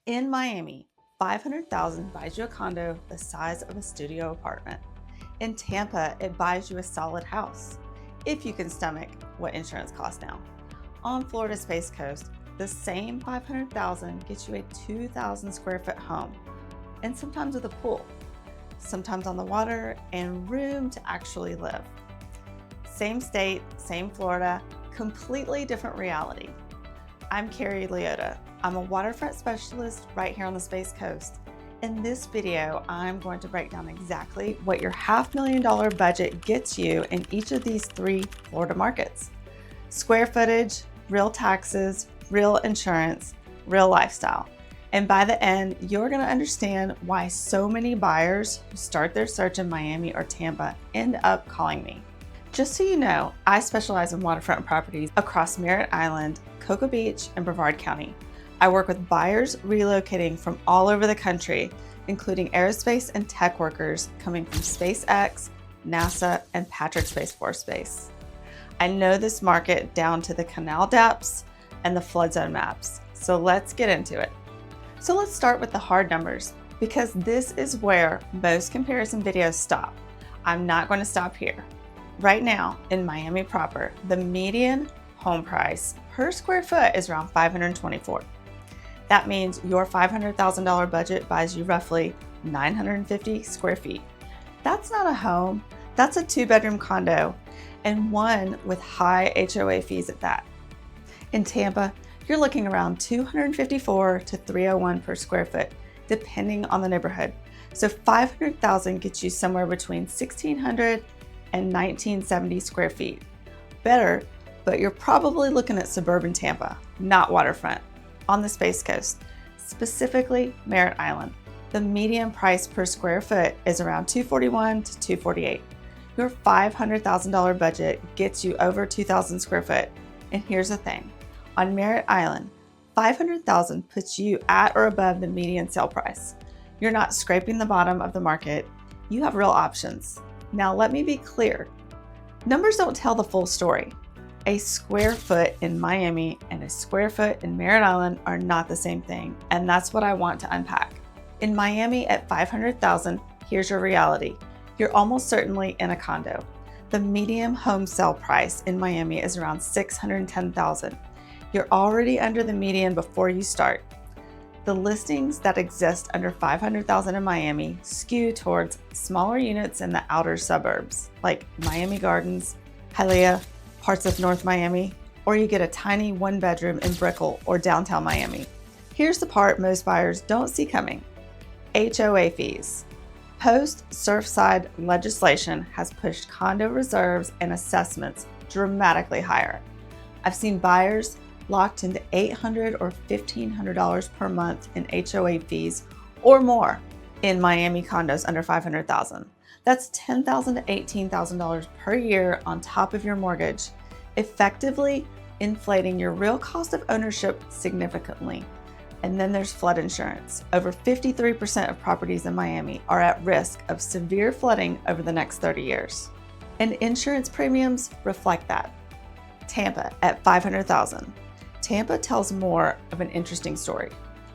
In Miami, 500,000 buys you a condo the size of a studio apartment. In Tampa, it buys you a solid house, if you can stomach what insurance costs now. On Florida's Space Coast, the same 500,000 gets you a 2,000 square foot home, and sometimes with a pool, sometimes on the water, and room to actually live. Same state, same Florida, completely different reality. I'm Carrie. I'm a waterfront specialist right here on the Space Coast. In this video, I'm going to break down exactly what your $500,000 budget gets you in each of these three Florida markets: square footage, real taxes, real insurance, real lifestyle. And by the end, you're going to understand why so many buyers who start their search in Miami or Tampa end up calling me. Just so you know, I specialize in waterfront properties across Merritt Island, Cocoa Beach, and Brevard County. I work with buyers relocating from all over the country, including aerospace and tech workers coming from SpaceX, NASA, and Patrick Space Force Base. I know this market down to the canal depths and the flood zone maps, so let's get into it. So let's start with the hard numbers, because this is where most comparison videos stop. I'm not going to stop here. Right now, in Miami proper, the median home price per square foot is around $524. That means your $500,000 budget buys you roughly 950 square feet. That's not a home, that's a 2-bedroom condo, and one with high HOA fees at that. In Tampa, you're looking around $254 to $301 per square foot, depending on the neighborhood. So $500,000 gets you somewhere between 1,600 and 1,970 square feet. Better, but you're probably looking at suburban Tampa, not waterfront. On the Space Coast, specifically Merritt Island, the median price per square foot is around $241 to $248. Your $500,000 budget gets you over 2,000 square foot. And here's the thing, on Merritt Island, $500,000 puts you at or above the median sale price. You're not scraping the bottom of the market, you have real options. Now let me be clear, numbers don't tell the full story. A square foot in Miami and a square foot in Merritt Island are not the same thing, and that's what I want to unpack. In Miami at $500,000, here's your reality. You're almost certainly in a condo. The median home sale price in Miami is around $610,000. You're already under the median before you start. The listings that exist under $500,000 in Miami skew towards smaller units in the outer suburbs, like Miami Gardens, Hialeah, parts of North Miami, or you get a tiny 1-bedroom in Brickell or downtown Miami. Here's the part most buyers don't see coming: HOA fees. Post-Surfside legislation has pushed condo reserves and assessments dramatically higher. I've seen buyers locked into $800 or $1,500 per month in HOA fees or more in Miami condos under $500,000. That's $10,000 to $18,000 per year on top of your mortgage, effectively inflating your real cost of ownership significantly. And then there's flood insurance. Over 53% of properties in Miami are at risk of severe flooding over the next 30 years. And insurance premiums reflect that. Tampa at $500,000. Tampa tells more of an interesting story.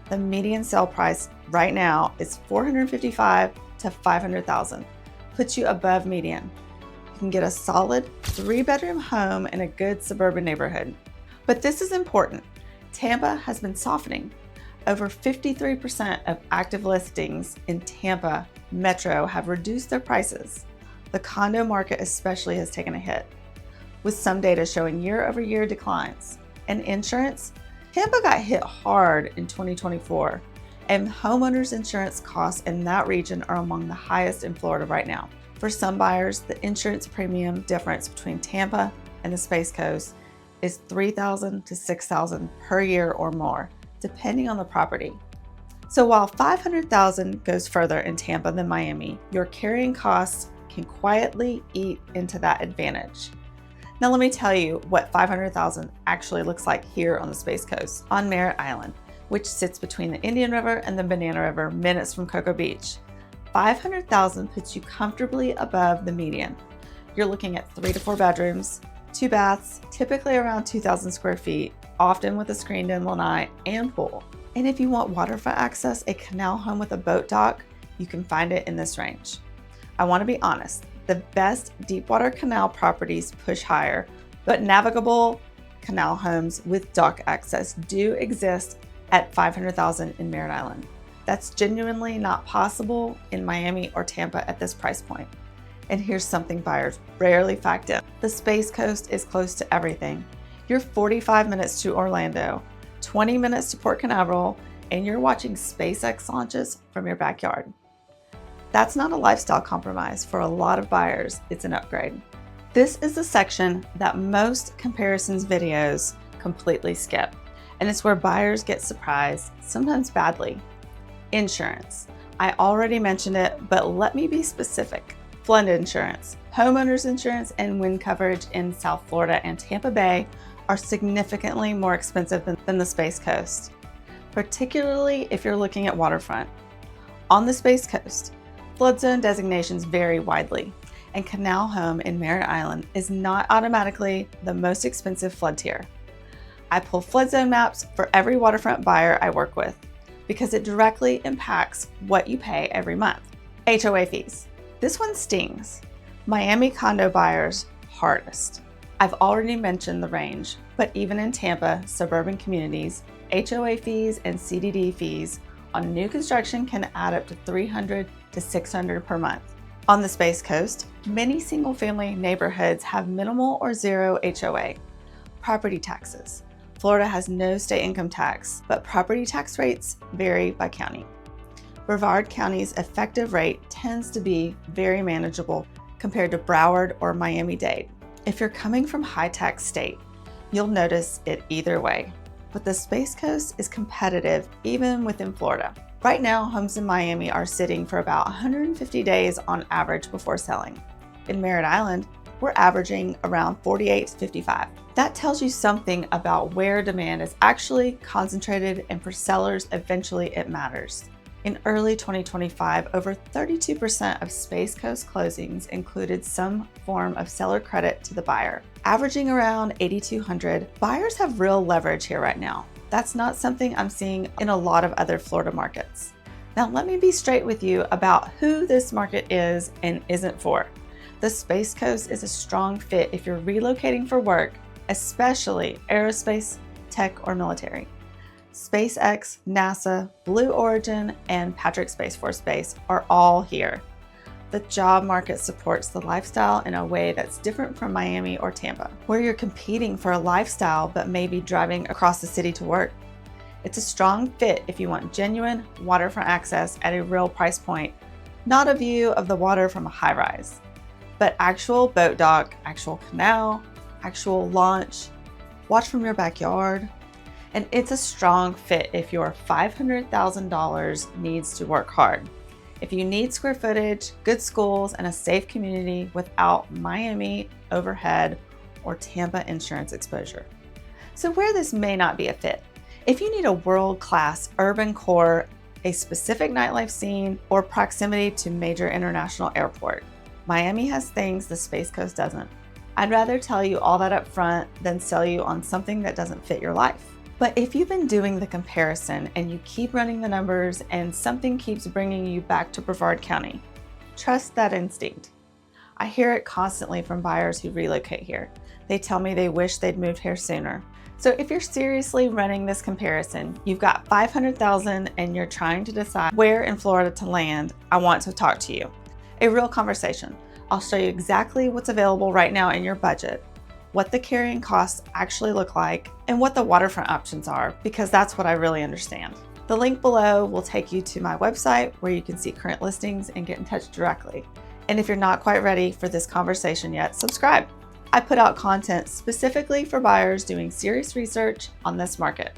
The median sale price right now is $455,000 to $500,000, puts you above median. You can get a solid 3-bedroom home in a good suburban neighborhood. But this is important. Tampa has been softening. Over 53% of active listings in Tampa Metro have reduced their prices. The condo market especially has taken a hit, with some data showing year-over-year declines. And insurance, Tampa got hit hard in 2024, and homeowners insurance costs in that region are among the highest in Florida right now. For some buyers, the insurance premium difference between Tampa and the Space Coast is $3,000 to $6,000 per year or more, depending on the property. So while $500,000 goes further in Tampa than Miami, your carrying costs can quietly eat into that advantage. Now let me tell you what $500,000 actually looks like here on the Space Coast, on Merritt Island, which sits between the Indian River and the Banana River, minutes from Cocoa Beach. $500,000 puts you comfortably above the median. You're looking at 3 to 4 bedrooms, 2 baths, typically around 2,000 square feet, often with a screened-in lanai and pool. And if you want waterfront access, a canal home with a boat dock, you can find it in this range. I want to be honest, the best deepwater canal properties push higher, but navigable canal homes with dock access do exist at $500,000 in Merritt Island. That's genuinely not possible in Miami or Tampa at this price point. And here's something buyers rarely factor in. The Space Coast is close to everything. You're 45 minutes to Orlando, 20 minutes to Port Canaveral, and you're watching SpaceX launches from your backyard. That's not a lifestyle compromise. For a lot of buyers, it's an upgrade. This is the section that most comparisons videos completely skip, and it's where buyers get surprised, sometimes badly. Insurance. I already mentioned it, but let me be specific. Flood insurance, homeowners insurance, and wind coverage in South Florida and Tampa Bay are significantly more expensive than the Space Coast, particularly if you're looking at waterfront. On the Space Coast, flood zone designations vary widely, and canal home in Merritt Island is not automatically the most expensive flood tier. I pull flood zone maps for every waterfront buyer I work with because it directly impacts what you pay every month. HOA fees. This one stings. Miami condo buyers hardest. I've already mentioned the range, but even in Tampa, suburban communities, HOA fees and CDD fees on new construction can add up to $300 to $600 per month. On the Space Coast, many single-family neighborhoods have minimal or zero HOA. Property taxes. Florida has no state income tax, but property tax rates vary by county. Brevard County's effective rate tends to be very manageable compared to Broward or Miami-Dade. If you're coming from high-tax state, you'll notice it either way. But the Space Coast is competitive even within Florida. Right now, homes in Miami are sitting for about 150 days on average before selling. In Merritt Island, we're averaging around 48 to 55. That tells you something about where demand is actually concentrated, and for sellers, eventually it matters. In early 2025, over 32% of Space Coast closings included some form of seller credit to the buyer. Averaging around $8,200, buyers have real leverage here right now. That's not something I'm seeing in a lot of other Florida markets. Now, let me be straight with you about who this market is and isn't for. The Space Coast is a strong fit if you're relocating for work, especially aerospace, tech, or military. SpaceX, NASA, Blue Origin, and Patrick Space Force Base are all here. The job market supports the lifestyle in a way that's different from Miami or Tampa, where you're competing for a lifestyle but maybe driving across the city to work. It's a strong fit if you want genuine waterfront access at a real price point, not a view of the water from a high rise, but actual boat dock, actual canal, actual launch, watch from your backyard. And it's a strong fit if your $500,000 needs to work hard. If you need square footage, good schools, and a safe community without Miami overhead or Tampa insurance exposure. So where this may not be a fit, if you need a world-class urban core, a specific nightlife scene, or proximity to major international airport, Miami has things the Space Coast doesn't. I'd rather tell you all that up front than sell you on something that doesn't fit your life. But if you've been doing the comparison and you keep running the numbers and something keeps bringing you back to Brevard County, trust that instinct. I hear it constantly from buyers who relocate here. They tell me they wish they'd moved here sooner. So if you're seriously running this comparison, you've got $500,000 and you're trying to decide where in Florida to land, I want to talk to you. A real conversation. I'll show you exactly what's available right now in your budget, what the carrying costs actually look like, and what the waterfront options are, because that's what I really understand. The link below will take you to my website where you can see current listings and get in touch directly. And if you're not quite ready for this conversation yet, subscribe. I put out content specifically for buyers doing serious research on this market.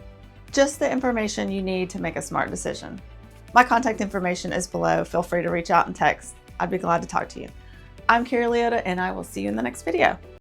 Just the information you need to make a smart decision. My contact information is below. Feel free to reach out and text. I'd be glad to talk to you. I'm Carrie and I will see you in the next video.